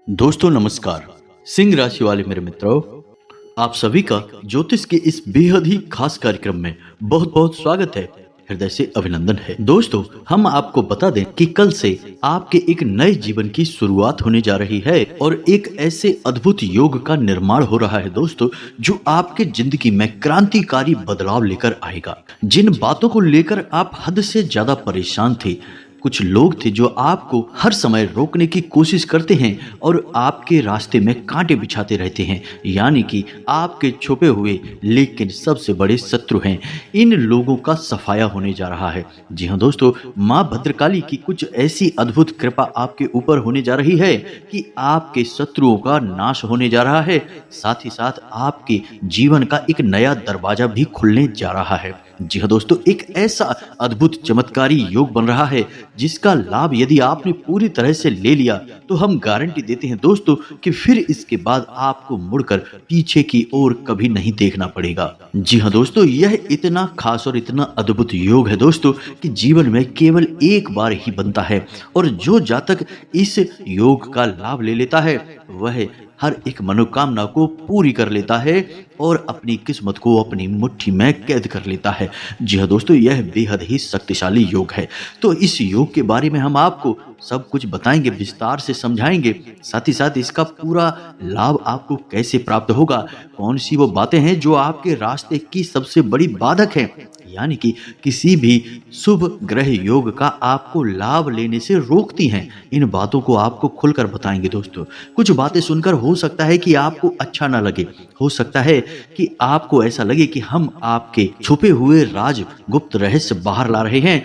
दोस्तों नमस्कार। सिंह राशि वाले मेरे मित्रों, आप सभी का ज्योतिष के इस बेहद ही खास कार्यक्रम में बहुत बहुत स्वागत है। हृदय से अभिनंदन है। दोस्तों, हम आपको बता दें कि कल से आपके एक नए जीवन की शुरुआत होने जा रही है और एक ऐसे अद्भुत योग का निर्माण हो रहा है दोस्तों, जो आपके जिंदगी में क्रांतिकारी बदलाव लेकर आएगा। जिन बातों को लेकर आप हद से ज्यादा परेशान थे, कुछ लोग थे जो आपको हर समय रोकने की कोशिश करते हैं और आपके रास्ते में कांटे बिछाते रहते हैं, यानी कि आपके छुपे हुए लेकिन सबसे बड़े शत्रु हैं। इन लोगों का सफाया होने जा रहा है। जी हाँ दोस्तों, माँ भद्रकाली की कुछ ऐसी अद्भुत कृपा आपके ऊपर होने जा रही है कि आपके शत्रुओं का नाश होने जा रहा है। साथ ही साथ आपके जीवन का एक नया दरवाजा भी खुलने जा रहा है। जी हाँ दोस्तों, एक ऐसा अद्भुत चमत्कारी योग बन रहा है जिसका लाभ यदि आपने पूरी तरह से ले लिया तो हम गारंटी देते हैं दोस्तों कि फिर इसके बाद आपको मुड़कर पीछे की ओर कभी नहीं देखना पड़ेगा। जी हाँ दोस्तों, यह इतना खास और इतना अद्भुत योग है दोस्तों कि जीवन में केवल एक बार ही बनता है और जो जातक इस योग का लाभ ले लेता है वह हर एक मनोकामना को पूरी कर लेता है और अपनी किस्मत को अपनी मुट्ठी में कैद कर लेता है। जी हाँ दोस्तों, यह बेहद ही शक्तिशाली योग है। तो इस योग के बारे में हम आपको सब कुछ बताएंगे, विस्तार से समझाएंगे। साथ ही साथ इसका पूरा लाभ आपको कैसे प्राप्त होगा, कौन सी वो बातें हैं जो आपके रास्ते की सबसे बड़ी बाधक है, यानी कि किसी भी शुभ ग्रह योग का आपको लाभ लेने से रोकती हैं। इन बातों को आपको खुलकर बताएंगे दोस्तों। कुछ बातें सुनकर हो सकता है कि आपको अच्छा ना लगे, हो सकता है कि आपको ऐसा लगे कि हम आपके छुपे हुए राज गुप्त रहस्य बाहर ला रहे हैं,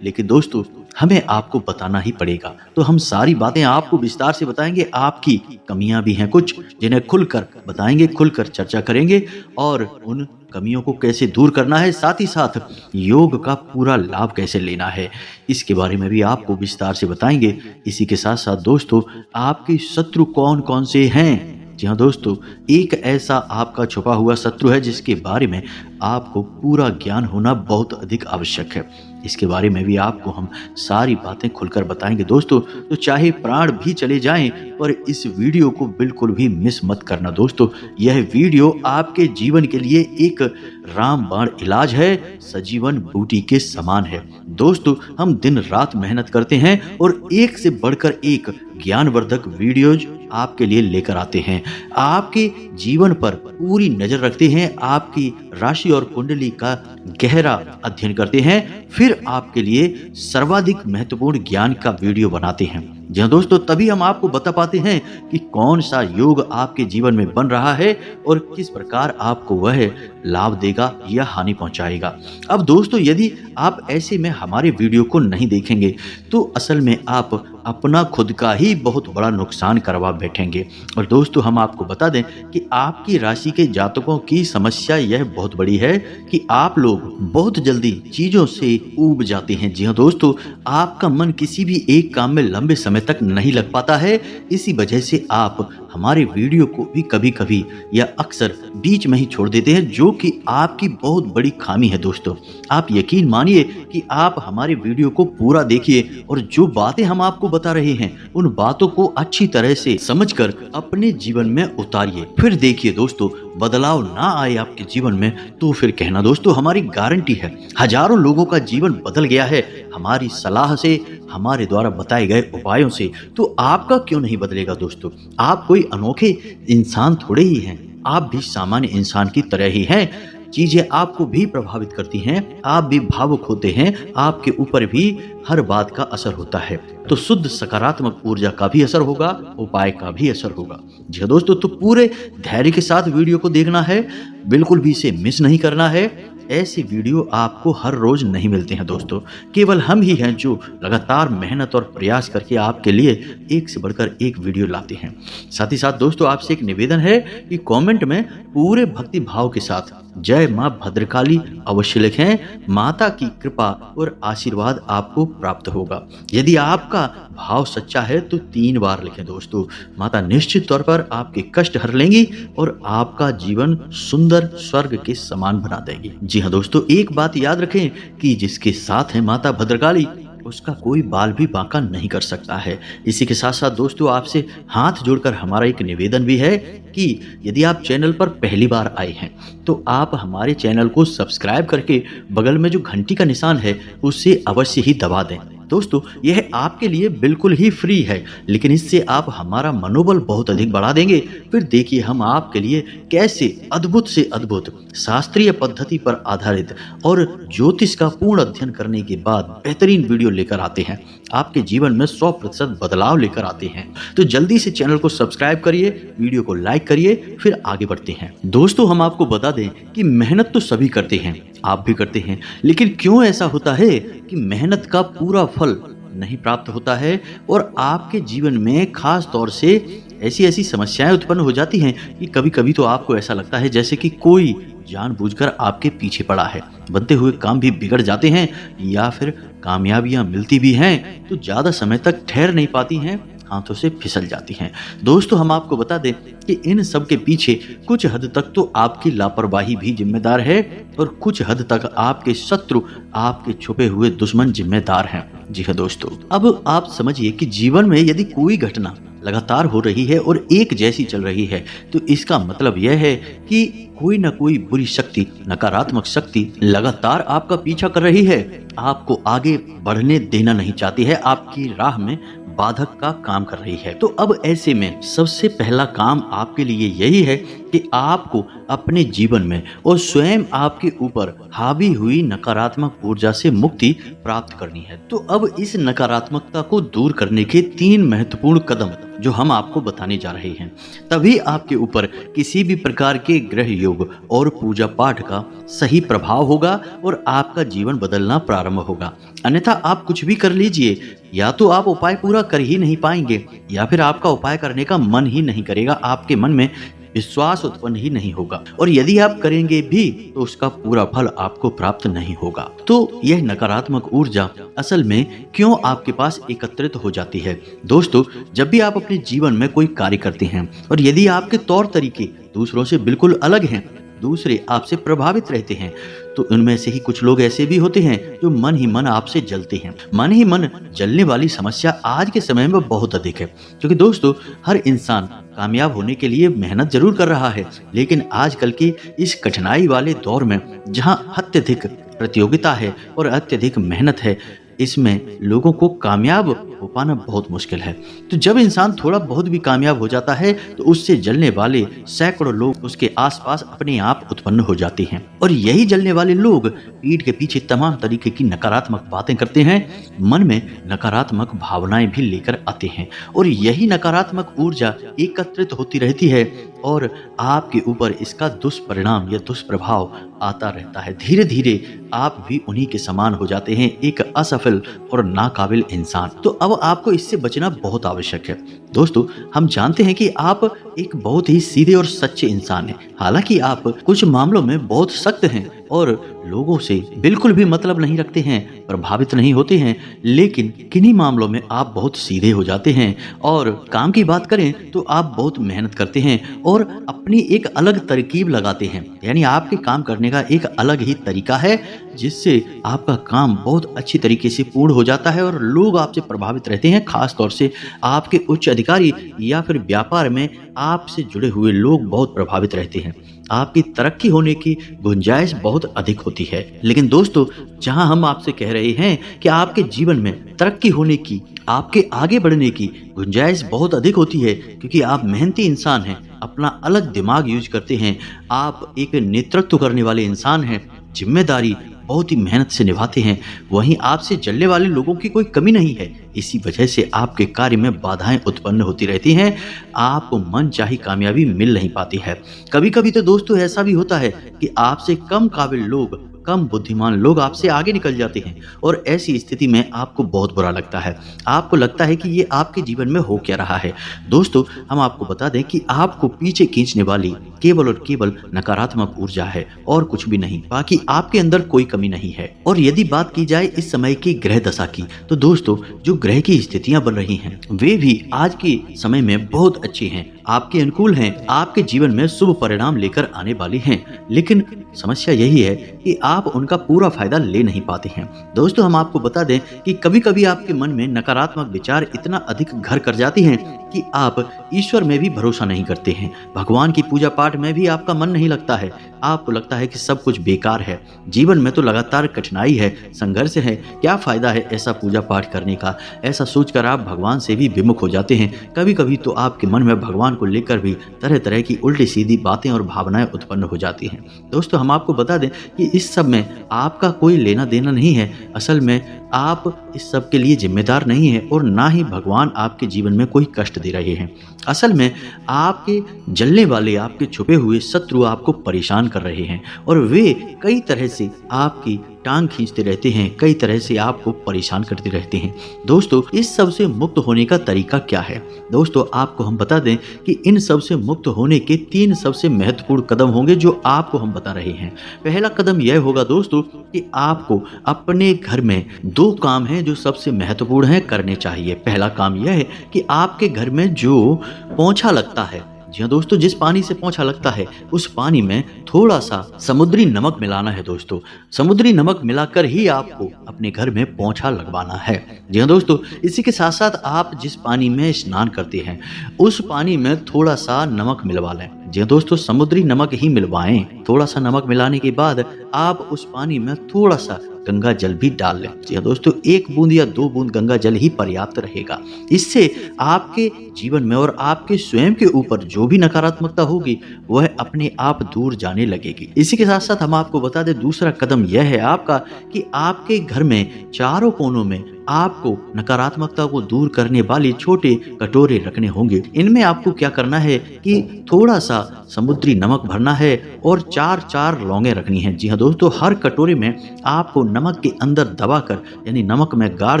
लेकिन दोस्तों हमें आपको बताना ही पड़ेगा। तो हम सारी बातें आपको विस्तार से बताएंगे। आपकी कमियां भी हैं कुछ जिन्हें खुलकर बताएंगे, खुलकर चर्चा करेंगे और उन कमियों को कैसे दूर करना है, साथ ही साथ योग का पूरा लाभ कैसे लेना है, इसके बारे में भी आपको विस्तार से बताएंगे। इसी के साथ साथ दोस्तों, आपके शत्रु कौन कौन से हैं। जी हाँ दोस्तों, एक ऐसा आपका छुपा हुआ शत्रु है जिसके बारे में आपको पूरा ज्ञान होना बहुत अधिक आवश्यक है। इसके बारे में भी आपको हम सारी बातें खुलकर बताएंगे दोस्तों। तो चाहे प्राण भी चले जाएं, पर इस वीडियो को बिल्कुल भी मिस मत करना दोस्तों। यह वीडियो आपके जीवन के लिए एक रामबाण इलाज है, सजीवन बूटी के समान है। दोस्तों, हम दिन रात मेहनत करते हैं और एक से बढ़कर एक ज्ञानवर्धक वीडियोज आपके लिए लेकर आते हैं। आपके जीवन पर पूरी नजर रखते हैं, आपकी राशि और कुंडली का गहरा अध्ययन करते हैं, फिर आपके लिए सर्वाधिक महत्वपूर्ण ज्ञान का वीडियो बनाते हैं। जी हाँ दोस्तों, तभी हम आपको बता पाते हैं कि कौन सा योग आपके जीवन में बन रहा है और किस प्रकार आपको वह लाभ देगा या हानि पहुंचाएगा। अब दोस्तों, यदि आप ऐसे में हमारे वीडियो को नहीं देखेंगे तो असल में आप अपना खुद का ही बहुत बड़ा नुकसान करवा बैठेंगे। और दोस्तों, हम आपको बता दें कि आपकी राशि के जातकों की समस्या यह बहुत बड़ी है कि आप लोग बहुत जल्दी चीजों से ऊब जाते हैं। जी हाँ दोस्तों, आपका मन किसी भी एक काम में लंबे समय तक नहीं लग पाता है। इसी वजह से आप हमारे वीडियो को भी कभी कभी या अक्सर बीच में ही छोड़ देते हैं, जो कि आपकी बहुत बड़ी खामी है दोस्तों। आप यकीन मानिए कि आप हमारे वीडियो को पूरा देखिए और जो बातें हम आपको बता रहे हैं उन बातों को अच्छी तरह से समझकर अपने जीवन में उतारिए। फिर देखिए दोस्तों, बदलाव ना आए आपके जीवन में तो फिर कहना दोस्तों, हमारी गारंटी है। हजारों लोगों का जीवन बदल गया है हमारी सलाह से, हमारे द्वारा बताए गए उपायों से। तो आपका क्यों नहीं बदलेगा दोस्तों? आप कोई अनोखे इंसान थोड़े ही हैं, आप भी सामान्य इंसान की तरह ही हैं। चीजें आपको भी प्रभावित करती हैं, आप भी भावुक होते हैं, आपके ऊपर भी हर बात का असर होता है। तो शुद्ध सकारात्मक ऊर्जा का भी असर होगा, उपाय का भी असर होगा। जी हाँ दोस्तों, तो पूरे धैर्य के साथ वीडियो को देखना है, बिल्कुल भी इसे मिस नहीं करना है। ऐसे वीडियो आपको हर रोज नहीं मिलते हैं दोस्तों। केवल हम ही हैं जो लगातार मेहनत और प्रयास करके आपके लिए एक से बढ़कर एक वीडियो लाते हैं। साथ ही साथ दोस्तों, आपसे एक निवेदन है कि कमेंट में पूरे भक्ति भाव के साथ जय मां भद्रकाली अवश्य लिखें। माता की कृपा और आशीर्वाद आपको प्राप्त होगा। यदि आपका भाव सच्चा है तो 3 बार लिखें दोस्तों। माता निश्चित तौर पर आपके कष्ट हर लेंगी और आपका जीवन सुंदर स्वर्ग के समान बना देगी। जी हाँ दोस्तों, एक बात याद रखें कि जिसके साथ है माता भद्रकाली उसका कोई बाल भी बांका नहीं कर सकता है। इसी के साथ साथ दोस्तों, आपसे हाथ जोड़कर हमारा एक निवेदन भी है कि यदि आप चैनल पर पहली बार आए हैं तो आप हमारे चैनल को सब्सक्राइब करके बगल में जो घंटी का निशान है उसे अवश्य ही दबा दें। दोस्तों, यह आपके लिए बिल्कुल ही फ्री है, लेकिन इससे आप हमारा मनोबल बहुत अधिक बढ़ा देंगे। फिर देखिए हम आपके लिए कैसे अद्भुत से अद्भुत शास्त्रीय पद्धति पर आधारित और ज्योतिष का पूर्ण अध्ययन करने के बाद बेहतरीन वीडियो लेकर आते हैं, आपके जीवन में 100% बदलाव लेकर आते हैं। तो जल्दी से चैनल को सब्सक्राइब करिए, वीडियो को लाइक करिए, फिर आगे बढ़ते हैं। दोस्तों, हम आपको बता दें कि मेहनत तो सभी करते हैं, आप भी करते हैं, लेकिन क्यों ऐसा होता है कि मेहनत का पूरा फल नहीं प्राप्त होता है और आपके जीवन में खास तौर से ऐसी ऐसी समस्याएं उत्पन्न हो जाती हैं कि कभी कभी तो आपको ऐसा लगता है जैसे कि कोई जानबूझकर आपके पीछे पड़ा है। बनते हुए काम भी बिगड़ जाते हैं या फिर कामयाबियां मिलती भी हैं तो ज्यादा समय तक ठहर नहीं पाती हैं, हाथों से फिसल जाती हैं। दोस्तों, हम आपको बता दें कि इन सब के पीछे कुछ हद तक तो आपकी लापरवाही भी जिम्मेदार है और कुछ हद तक आपके शत्रु, आपके छुपे हुए दुश्मन जिम्मेदार हैं। जी हाँ दोस्तों, अब आप समझिए कि जीवन में यदि कोई घटना लगातार हो रही है और एक जैसी चल रही है तो इसका मतलब यह है कि कोई ना कोई बुरी शक्ति, नकारात्मक शक्ति लगातार आपका पीछा कर रही है, आपको आगे बढ़ने देना नहीं चाहती है, आपकी राह में बाधक का काम कर रही है। तो अब ऐसे में सबसे पहला काम आपके लिए यही है कि आपको अपने जीवन में और स्वयं आपके ऊपर हावी हुई नकारात्मक ऊर्जा से मुक्ति प्राप्त करनी है। तो अब इस नकारात्मकता को दूर करने के 3 महत्वपूर्ण कदम जो हम आपको बताने जा रहे हैं, तभी आपके ऊपर किसी भी प्रकार के ग्रह योग और पूजा पाठ का सही प्रभाव होगा और आपका जीवन बदलना प्रारंभ होगा। अन्यथा आप कुछ भी कर लीजिए, या तो आप उपाय पूरा कर ही नहीं पाएंगे या फिर आपका उपाय करने का मन ही नहीं करेगा, आपके मन में विश्वास उत्पन्न ही नहीं होगा और यदि आप करेंगे भी तो उसका पूरा फल आपको प्राप्त नहीं होगा। तो यह नकारात्मक ऊर्जा असल में क्यों आपके पास एकत्रित हो जाती है? दोस्तों, जब भी आप अपने जीवन में कोई कार्य करते हैं और यदि आपके तौर तरीके दूसरों से बिल्कुल अलग हैं, दूसरे आपसे प्रभावित रहते हैं, तो उनमें से ही कुछ लोग ऐसे भी होते हैं जो मन ही मन आपसे जलते हैं। मन ही मन जलने वाली समस्या आज के समय में बहुत अधिक है, क्योंकि दोस्तों हर इंसान कामयाब होने के लिए मेहनत जरूर कर रहा है, लेकिन आजकल की इस कठिनाई वाले दौर में जहां अत्यधिक प्रतियोगिता है और अत्यधिक मेहनत है, इसमें लोगों को कामयाब हो पाना बहुत मुश्किल है। तो जब इंसान थोड़ा बहुत भी कामयाब हो जाता है तो उससे जलने वाले सैकड़ों लोग उसके आसपास अपने आप उत्पन्न हो जाते हैं और यही जलने वाले लोग पीठ के पीछे तमाम तरीके की नकारात्मक बातें करते हैं, मन में नकारात्मक भावनाएं भी लेकर आते हैं और यही नकारात्मक ऊर्जा एकत्रित होती रहती है और आपके ऊपर इसका दुष्परिणाम या दुष्प्रभाव आता रहता है। धीरे धीरे आप भी उन्हीं के समान हो जाते हैं, एक असफल और नाकाबिल इंसान। तो अब आपको इससे बचना बहुत आवश्यक है। दोस्तों, हम जानते हैं कि आप एक बहुत ही सीधे और सच्चे इंसान हैं। हालांकि आप कुछ मामलों में बहुत सख्त हैं और लोगों से बिल्कुल भी मतलब नहीं रखते हैं, प्रभावित नहीं होते हैं, लेकिन किन्हीं मामलों में आप बहुत सीधे हो जाते हैं। और काम की बात करें तो आप बहुत मेहनत करते हैं और अपनी एक अलग तरकीब लगाते हैं, यानी आपके काम करने का एक अलग ही तरीका है जिससे आपका काम बहुत अच्छी तरीके से पूर्ण हो जाता है और लोग आपसे प्रभावित रहते हैं। खास तौर से आपके उच्च अधिकारी या फिर व्यापार में आपसे जुड़े हुए लोग बहुत प्रभावित रहते हैं। आपकी तरक्की होने की गुंजाइश बहुत अधिक होती है। लेकिन दोस्तों, जहां हम आपसे कह रहे हैं कि आपके जीवन में तरक्की होने की, आपके आगे बढ़ने की गुंजाइश बहुत अधिक होती है, क्योंकि आप मेहनती इंसान हैं, अपना अलग दिमाग यूज करते हैं, आप एक नेतृत्व करने वाले इंसान हैं, जिम्मेदारी बहुत ही मेहनत से निभाते हैं, वहीं आपसे जलने वाले लोगों की कोई कमी नहीं है। इसी वजह से आपके कार्य में बाधाएं उत्पन्न होती रहती हैं, आपको मनचाही कामयाबी मिल नहीं पाती है। कभी कभी तो दोस्तों ऐसा भी होता है कि आपसे कम काबिल लोग, कम बुद्धिमान लोग आपसे आगे निकल जाते हैं और ऐसी स्थिति में आपको बहुत बुरा लगता है। आपको लगता है कि ये आपके जीवन में हो क्या रहा है। दोस्तों, हम आपको बता दें कि आपको पीछे खींचने वाली केवल और केवल नकारात्मक ऊर्जा है और कुछ भी नहीं। बाकी आपके अंदर कोई कमी नहीं है। और यदि बात की जाए इस समय की ग्रह दशा की, तो दोस्तों जो ग्रह की स्थितियां बन रही हैं वे भी आज के समय में बहुत अच्छी हैं, आपके अनुकूल हैं, आपके जीवन में शुभ परिणाम लेकर आने वाली हैं। लेकिन समस्या यही है कि आप उनका पूरा फायदा ले नहीं पाते हैं। दोस्तों हम आपको बता दें कि कभी कभी आपके मन में नकारात्मक विचार इतना अधिक घर कर जाती हैं कि आप ईश्वर में भी भरोसा नहीं करते हैं, भगवान की पूजा पाठ में भी आपका मन नहीं लगता है। आपको लगता है कि सब कुछ बेकार है, जीवन में तो लगातार कठिनाई है, संघर्ष है, क्या फायदा है ऐसा पूजा पाठ करने का। ऐसा सोचकर आप भगवान से भी विमुख हो जाते हैं। कभी कभी तो आपके मन में भगवान को लेकर भी तरह तरह की उल्टी सीधी बातें और भावनाएं उत्पन्न हो जाती हैं। दोस्तों हम आपको बता दें कि इस सब में आपका कोई लेना देना नहीं है। असल में आप इस सब के लिए जिम्मेदार नहीं है और ना ही भगवान आपके जीवन में कोई कष्ट दे रहे हैं। असल में आपके जलने वाले, आपके छुपे हुए शत्रु आपको परेशान कर रहे हैं और वे कई तरह से आपकी टांग खींचते रहते हैं, कई तरह से आपको परेशान करते रहते हैं। दोस्तों इस सब से मुक्त होने का तरीका क्या है? दोस्तों आपको हम बता दें कि इन सब से मुक्त होने के 3 सबसे महत्वपूर्ण कदम होंगे जो आपको हम बता रहे हैं। पहला कदम यह होगा दोस्तों कि आपको अपने घर में 2 काम हैं जो सबसे महत्वपूर्ण हैं, करने चाहिए। पहला काम यह है कि आपके घर में जो पोंछा लगता है, जी हाँ दोस्तों, जिस पानी से पोंछा लगता है उस पानी में थोड़ा सा समुद्री नमक मिलाना है। दोस्तों समुद्री नमक मिलाकर ही आपको अपने घर में पोंछा लगवाना है। जी हाँ दोस्तों, इसी के साथ साथ आप जिस पानी में स्नान करते हैं उस पानी में थोड़ा सा नमक मिलवा लें। जी हाँ दोस्तों, समुद्री नमक ही मिलवाएं। थोड़ा सा नमक मिलाने के बाद आप उस पानी में थोड़ा सा गंगा जल भी डाल लें। जी हाँ दोस्तों, 1 बूंद या 2 बूंद गंगा जल ही पर्याप्त रहेगा। इससे आपके जीवन में और आपके स्वयं के ऊपर जो भी नकारात्मकता होगी वह अपने आप दूर जाने लगेगी। इसी के साथ साथ हम आपको बता दें दूसरा कदम यह है आपका कि आपके घर में चारों कोनों में आपको नकारात्मकता को दूर करने वाले छोटे कटोरे रखने होंगे। इनमें आपको क्या करना है कि थोड़ा सा समुद्री नमक भरना है और 4 लौंगे रखनी है। जी हाँ दोस्तों, हर कटोरे में आपको नमक के अंदर दबाकर यानी नमक में गाड़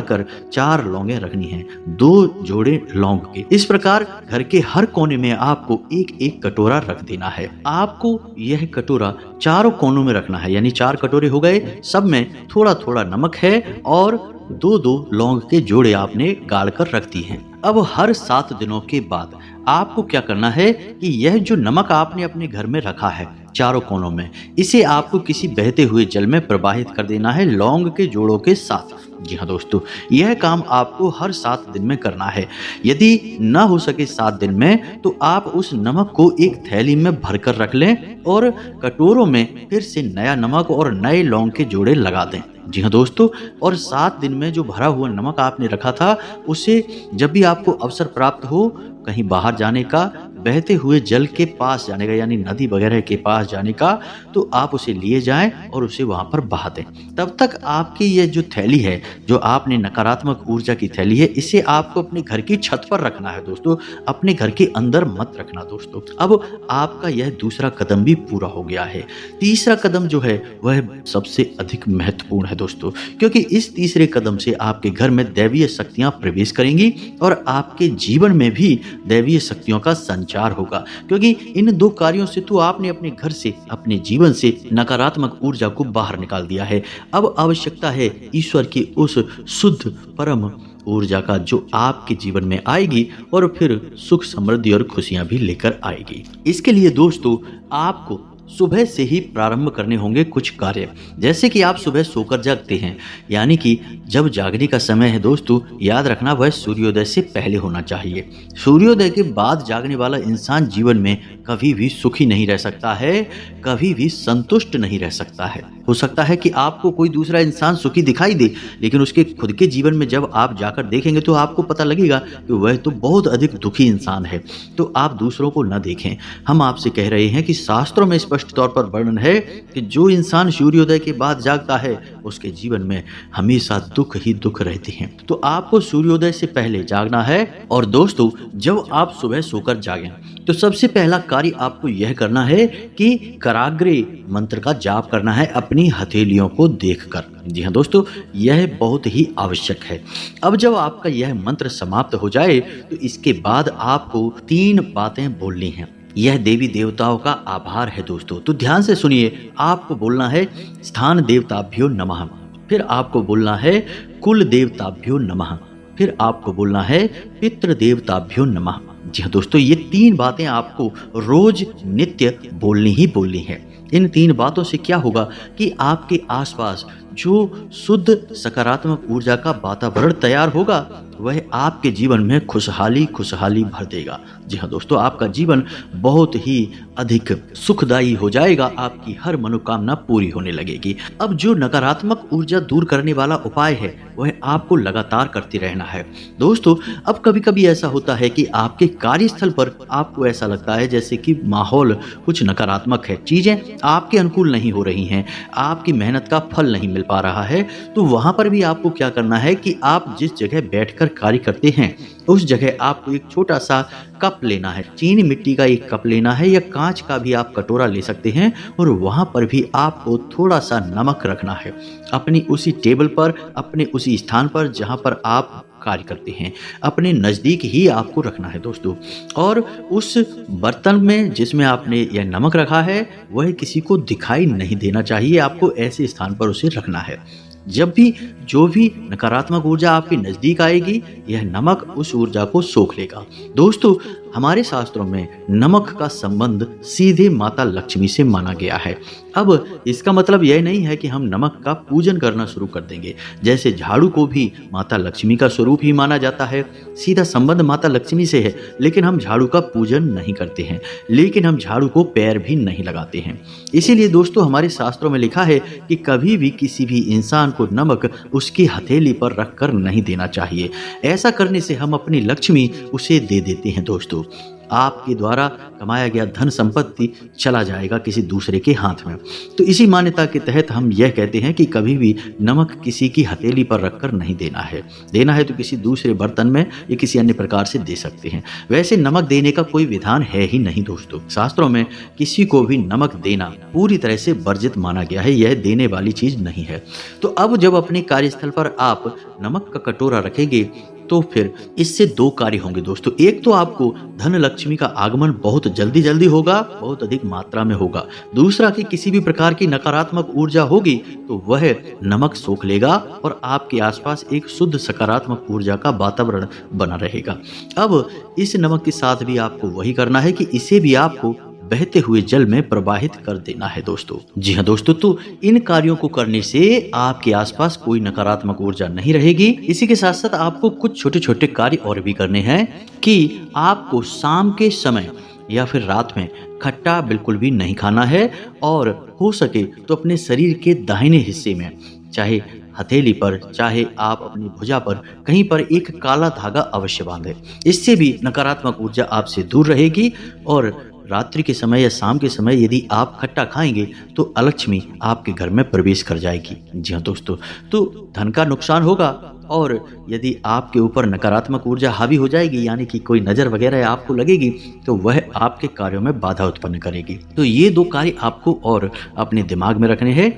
कर 4 लौंगे रखनी है, 2 जोड़े लौंग के। इस प्रकार घर के हर कोने में आपको एक कटोरा रख देना है। आपको यह कटोरा चारों कोनों में रखना है, यानी 4 कटोरे हो गए, सब में थोड़ा थोड़ा नमक है और 2 लौंग के जोड़े आपने गाड़ कर रख दी हैं। अब हर 7 दिनों के बाद आपको क्या करना है कि यह जो नमक आपने अपने घर में रखा है चारों कोनों में, इसे आपको किसी बहते हुए जल में प्रवाहित कर देना है लौंग के जोड़ों के साथ। जी हाँ दोस्तों, यह काम आपको हर 7 दिन में करना है। यदि न हो सके 7 दिन में तो आप उस नमक को एक थैली में भरकर रख लें और कटोरों में फिर से नया नमक और नए लौंग के जोड़े लगा दें। जी हाँ दोस्तों, और 7 दिन में जो भरा हुआ नमक आपने रखा था उसे जब भी आपको अवसर प्राप्त हो कहीं बाहर जाने का, बहते हुए जल के पास जाने का यानी नदी वगैरह के पास जाने का, तो आप उसे लिए जाएं और उसे वहां पर बहा दें। तब तक आपकी ये जो थैली है, जो आपने नकारात्मक ऊर्जा की थैली है, इसे आपको अपने घर की छत पर रखना है दोस्तों, अपने घर के अंदर मत रखना दोस्तों। अब आपका यह दूसरा कदम भी पूरा हो गया है। तीसरा कदम जो है वह सबसे अधिक महत्वपूर्ण है दोस्तों, क्योंकि इस तीसरे कदम से आपके घर में दैवीय शक्तियां प्रवेश करेंगी और आपके जीवन में भी दैवीय शक्तियों का संचार होगा। क्योंकि इन 2 कार्यों से तो आपने अपने घर से, अपने जीवन से नकारात्मक ऊर्जा को बाहर निकाल दिया है। अब आवश्यकता है ईश्वर की उस शुद्ध परम ऊर्जा का जो आपके जीवन में आएगी और फिर सुख, समृद्धि और खुशियां भी लेकर आएगी। इसके लिए दोस्तों आपको सुबह से ही प्रारंभ करने होंगे कुछ कार्य। जैसे कि आप सुबह सोकर जागते हैं, यानी कि जब जागने का समय है दोस्तों, याद रखना वह सूर्योदय से पहले होना चाहिए। सूर्योदय के बाद जागने वाला इंसान जीवन में कभी भी सुखी नहीं रह सकता है, कभी भी संतुष्ट नहीं रह सकता है। हो सकता है कि आपको कोई दूसरा इंसान सुखी दिखाई दे, लेकिन उसके खुद के जीवन में जब आप जाकर देखेंगे तो आपको पता लगेगा कि वह तो बहुत अधिक दुखी इंसान है। तो आप दूसरों को न देखें। हम आपसे कह रहे हैं कि शास्त्रों में स्पष्ट तौर पर वर्णन है कि जो इंसान सूर्योदय के बाद जागता है उसके जीवन में हमेशा दुख ही दुख रहते हैं। तो आपको सूर्योदय से पहले जागना है। और दोस्तों जब आप सुबह सोकर जागें तो सबसे पहला कार्य आपको यह करना है कि कराग्रे मंत्र का जाप करना है अपनी हथेलियों को देखकर। जी हाँ दोस्तों, यह बहुत ही आवश्यक है। अब जब आपका यह मंत्र समाप्त हो जाए तो इसके बाद आपको 3 बातें बोलनी हैं। यह देवी देवताओं का आभार है दोस्तों। तो ध्यान से सुनिए, आपको बोलना है स्थान देवताभ्यो नमः, फिर आपको बोलना है कुल देवताभ्यो नमः, फिर आपको बोलना है पितृ देवताभ्यो नमः। जी हाँ दोस्तों, ये 3 बातें आपको रोज नित्य बोलनी ही बोलनी है। इन 3 बातों से क्या होगा कि आपके आसपास जो शुद्ध सकारात्मक ऊर्जा का वातावरण तैयार होगा वह आपके जीवन में खुशहाली खुशहाली भर देगा। जी हाँ दोस्तों, आपका जीवन बहुत ही अधिक सुखदायी हो जाएगा, आपकी हर मनोकामना पूरी होने लगेगी। अब जो नकारात्मक ऊर्जा दूर करने वाला उपाय है वह आपको लगातार करते रहना है दोस्तों। अब कभी कभी ऐसा होता है कि आपके कार्यस्थल पर आपको ऐसा लगता है जैसे कि माहौल कुछ नकारात्मक है, चीज़ें आपके अनुकूल नहीं हो रही हैं, आपकी मेहनत का फल नहीं मिल पा रहा है। तो वहाँ पर भी आपको क्या करना है कि आप जिस जगह बैठकर कार्य करते हैं उस जगह आपको एक छोटा सा कप लेना है, चीनी मिट्टी का एक कप लेना है या कांच का भी आप कटोरा ले सकते हैं, और वहां पर भी आपको थोड़ा सा नमक रखना है अपनी उसी टेबल पर, अपने उसी स्थान पर जहां पर आप कार्य करते हैं, अपने नज़दीक ही आपको रखना है दोस्तों। और उस बर्तन में जिसमें आपने यह नमक रखा है वह किसी को दिखाई नहीं देना चाहिए, आपको ऐसे स्थान पर उसे रखना है। जब भी जो भी नकारात्मक ऊर्जा आपके नज़दीक आएगी यह नमक उस ऊर्जा को सोख लेगा। दोस्तों, हमारे शास्त्रों में नमक का संबंध सीधे माता लक्ष्मी से माना गया है। अब इसका मतलब यह नहीं है कि हम नमक का पूजन करना शुरू कर देंगे। जैसे झाड़ू को भी माता लक्ष्मी का स्वरूप ही माना जाता है, सीधा संबंध माता लक्ष्मी से है, लेकिन हम झाड़ू का पूजन नहीं करते हैं, लेकिन हम झाड़ू को पैर भी नहीं लगाते हैं। इसीलिए दोस्तों, हमारे शास्त्रों में लिखा है कि कभी भी किसी भी इंसान को नमक उसकी हथेली पर रखकर नहीं देना चाहिए। ऐसा करने से हम अपनी लक्ष्मी उसे दे देते हैं दोस्तों। आपके द्वारा कमाया गया धन संपत्ति चला जाएगा किसी दूसरे के हाथ में। तो इसी मान्यता के तहत हम यह कहते हैं कि कभी भी नमक किसी की हथेली पर रखकर नहीं देना है। देना है तो किसी दूसरे बर्तन में या किसी अन्य प्रकार से दे सकते हैं। वैसे नमक देने का कोई विधान है ही नहीं दोस्तों। शास्त्रों में किसी को भी नमक देना पूरी तरह से वर्जित माना गया है, यह देने वाली चीज नहीं है। तो अब जब अपने कार्यस्थल पर आप नमक का कटोरा रखेंगे तो फिर इससे 2 कार्य होंगे दोस्तों। एक तो आपको धन लक्ष्मी का आगमन बहुत जल्दी जल्दी होगा, बहुत अधिक मात्रा में होगा। दूसरा कि किसी भी प्रकार की नकारात्मक ऊर्जा होगी तो वह नमक सोख लेगा और आपके आसपास एक शुद्ध सकारात्मक ऊर्जा का वातावरण बना रहेगा। अब इस नमक के साथ भी आपको वही करना है कि इसे भी आपको बहते हुए जल में प्रवाहित कर देना है दोस्तों। जी हाँ दोस्तों, तो इन कार्यों को करने से आपके आसपास कोई नकारात्मक ऊर्जा नहीं रहेगी। इसी के साथ साथ आपको कुछ छोटे छोटे कार्य और भी करने हैं कि आपको शाम के समय या फिर रात में खट्टा बिल्कुल भी नहीं खाना है, और हो सके तो अपने शरीर के दाहिने हिस्से में, चाहे हथेली पर चाहे आप अपनी भुजा पर, कहीं पर एक काला धागा अवश्य बांधें। इससे भी नकारात्मक ऊर्जा आपसे दूर रहेगी। और रात्रि के समय या शाम के समय यदि आप खट्टा खाएंगे तो अलक्ष्मी आपके घर में प्रवेश कर जाएगी। जी हाँ दोस्तों, तो धन का नुकसान होगा, और यदि आपके ऊपर नकारात्मक ऊर्जा हावी हो जाएगी, यानी कि कोई नज़र वगैरह आपको लगेगी, तो वह आपके कार्यों में बाधा उत्पन्न करेगी। तो ये 2 कार्य आपको और अपने दिमाग में रखने हैं,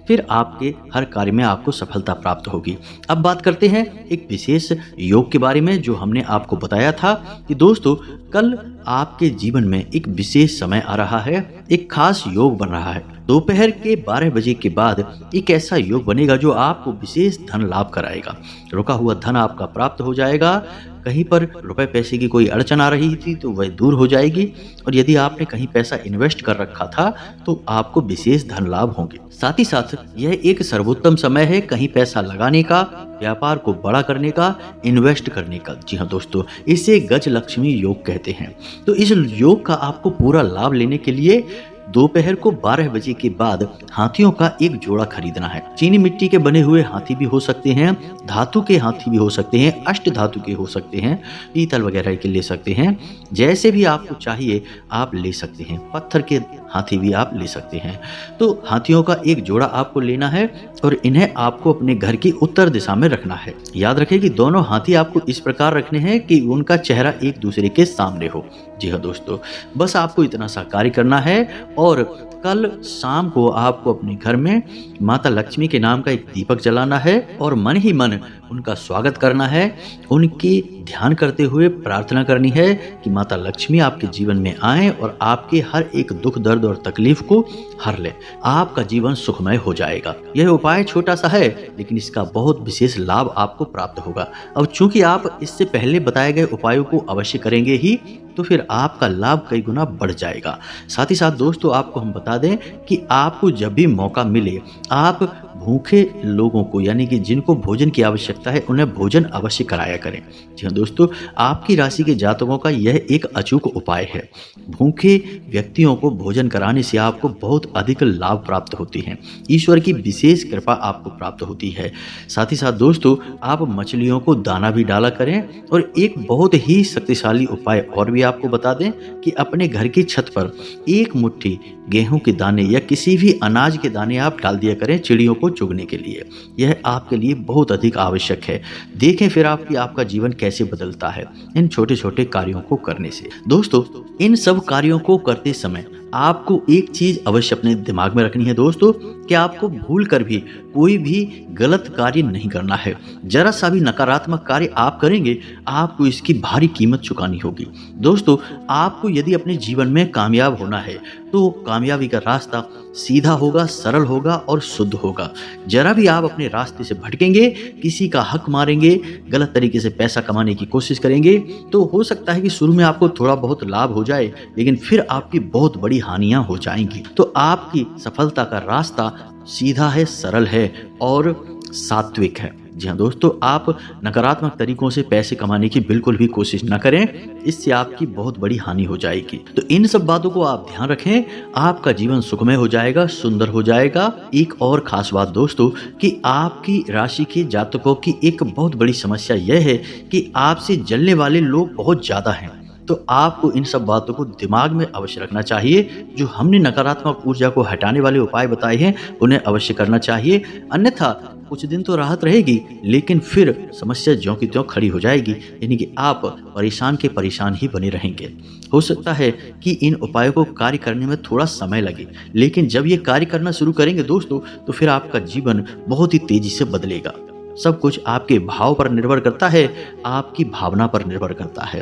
फिर आपके हर कार्य में आपको सफलता प्राप्त होगी। अब बात करते हैं एक विशेष योग के बारे में जो हमने आपको बताया था कि दोस्तों कल आपके जीवन में एक विशेष समय आ रहा है, एक खास योग बन रहा है। दोपहर के 12 बजे के बाद एक ऐसा योग बनेगा जो आपको विशेष धन लाभ कराएगा। रुका हुआ धन आपका प्राप्त हो जाएगा। कहीं पर रुपए पैसे की कोई अड़चन आ रही थी तो वह दूर हो जाएगी, और यदि आपने कहीं पैसा इन्वेस्ट कर रखा था तो आपको विशेष धन लाभ होंगे। साथ ही साथ यह एक सर्वोत्तम समय है कहीं पैसा लगाने का, व्यापार को बड़ा करने का, इन्वेस्ट करने का। जी हाँ दोस्तों, इसे गज लक्ष्मी योग कहते हैं। तो इस योग का आपको पूरा लाभ लेने के लिए दोपहर को 12 बजे के बाद हाथियों का एक जोड़ा खरीदना है। चीनी मिट्टी के बने हुए हाथी भी हो सकते हैं, धातु के हाथी भी हो सकते हैं, अष्ट धातु के हो सकते हैं, पीतल वगैरह के ले सकते हैं, जैसे भी आपको चाहिए आप ले सकते हैं। पत्थर के हाथी भी आप ले सकते हैं। तो हाथियों का एक जोड़ा आपको लेना है और इन्हें आपको अपने घर की उत्तर दिशा में रखना है। याद रखें कि दोनों हाथी आपको इस प्रकार रखने हैं कि उनका चेहरा एक दूसरे के सामने हो। जी हाँ दोस्तों, बस आपको इतना सा कार्य करना है और कल शाम को आपको अपने घर में माता लक्ष्मी के नाम का एक दीपक जलाना है और मन ही मन उनका स्वागत करना है। उनकी ध्यान करते हुए प्रार्थना करनी है कि माता लक्ष्मी आपके जीवन में आए और आपके हर एक दुख दर्द और तकलीफ को हर ले। आपका जीवन सुखमय हो जाएगा। यह उपाय छोटा सा है लेकिन इसका बहुत विशेष लाभ आपको प्राप्त होगा। अब चूंकि आप इससे पहले बताए गए उपायों को अवश्य करेंगे ही, तो फिर आपका लाभ कई गुना बढ़ जाएगा। साथ ही साथ दोस्तों आपको हम बता दें कि आपको जब भी मौका मिले आप भूखे लोगों को, यानी कि जिनको भोजन की आवश्यकता है, उन्हें भोजन अवश्य कराया करें। जी हाँ दोस्तों, आपकी राशि के जातकों का यह एक अचूक उपाय है। भूखे व्यक्तियों को भोजन कराने से आपको बहुत अधिक लाभ प्राप्त होती है। ईश्वर की विशेष कृपा आपको प्राप्त होती है। साथ ही साथ दोस्तों आप मछलियों को दाना भी डाला करें। और एक बहुत ही शक्तिशाली उपाय और भी आपको बता दें कि अपने घर की छत पर एक मुट्ठी गेहूं के दाने या किसी भी अनाज के दाने आप डाल दिया करें चिड़ियों को चुगने के लिए। यह आपके लिए बहुत अधिक आवश्यक है। देखें फिर आपका जीवन कैसे बदलता है इन छोटे छोटे कार्यों को करने से। दोस्तों इन सब कार्यों को करते समय आपको एक चीज अवश्य अपने दिमाग में रखनी है दोस्तों, कि आपको भूल कर भी कोई भी गलत कार्य नहीं करना है। जरा सा भी नकारात्मक कार्य आप करेंगे आपको इसकी भारी कीमत चुकानी होगी। दोस्तों आपको यदि अपने जीवन में कामयाब होना है तो कामयाबी का रास्ता सीधा होगा, सरल होगा और शुद्ध होगा। जरा भी आप अपने रास्ते से भटकेंगे, किसी का हक मारेंगे, गलत तरीके से पैसा कमाने की कोशिश करेंगे, तो हो सकता है कि शुरू में आपको थोड़ा बहुत लाभ हो जाए लेकिन फिर आपकी बहुत बड़ी हानियां हो जाएंगी। तो आपकी सफलता का रास्ता सीधा है, सरल है और सात्विक है। जी हाँ दोस्तों, आप नकारात्मक तरीकों से पैसे कमाने की बिल्कुल भी कोशिश न करें, इससे आपकी बहुत बड़ी हानि हो जाएगी। तो इन सब बातों को आप ध्यान रखें, आपका जीवन सुखमय हो जाएगा, सुंदर हो जाएगा। एक और खास बात दोस्तों कि आपकी राशि के जातकों की एक बहुत बड़ी समस्या यह है कि आपसे जलने वाले लोग बहुत ज्यादा हैं। तो आपको इन सब बातों को दिमाग में अवश्य रखना चाहिए। जो हमने नकारात्मक ऊर्जा को हटाने वाले उपाय बताए हैं उन्हें अवश्य करना चाहिए, अन्यथा कुछ दिन तो राहत रहेगी लेकिन फिर समस्या ज्यों की त्यों खड़ी हो जाएगी, यानी कि आप परेशान के परेशान ही बने रहेंगे। हो सकता है कि इन उपायों को कार्य करने में थोड़ा समय लगे, लेकिन जब ये कार्य करना शुरू करेंगे दोस्तों तो फिर आपका जीवन बहुत ही तेजी से बदलेगा। सब कुछ आपके भाव पर निर्भर करता है, आपकी भावना पर निर्भर करता है।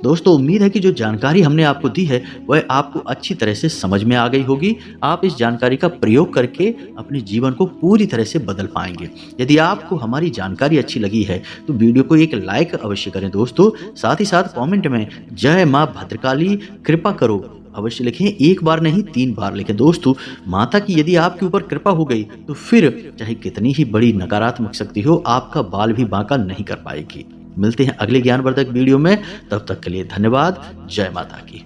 दोस्तों उम्मीद है कि जो जानकारी हमने आपको दी है वह आपको अच्छी तरह से समझ में आ गई होगी। आप इस जानकारी का प्रयोग करके अपने जीवन को पूरी तरह से बदल पाएंगे। यदि आपको हमारी जानकारी अच्छी लगी है तो वीडियो को एक लाइक अवश्य करें दोस्तों। साथ ही साथ कमेंट में जय माँ भद्रकाली कृपा करो अवश्य लिखें। एक बार नहीं 3 बार लिखें दोस्तों। माता की यदि आपके ऊपर कृपा हो गई तो फिर चाहे कितनी ही बड़ी नकारात्मक शक्ति हो आपका बाल भी बांका नहीं कर पाएगी। मिलते हैं अगले ज्ञानवर्धक वीडियो में, तब तक के लिए धन्यवाद। जय माता की।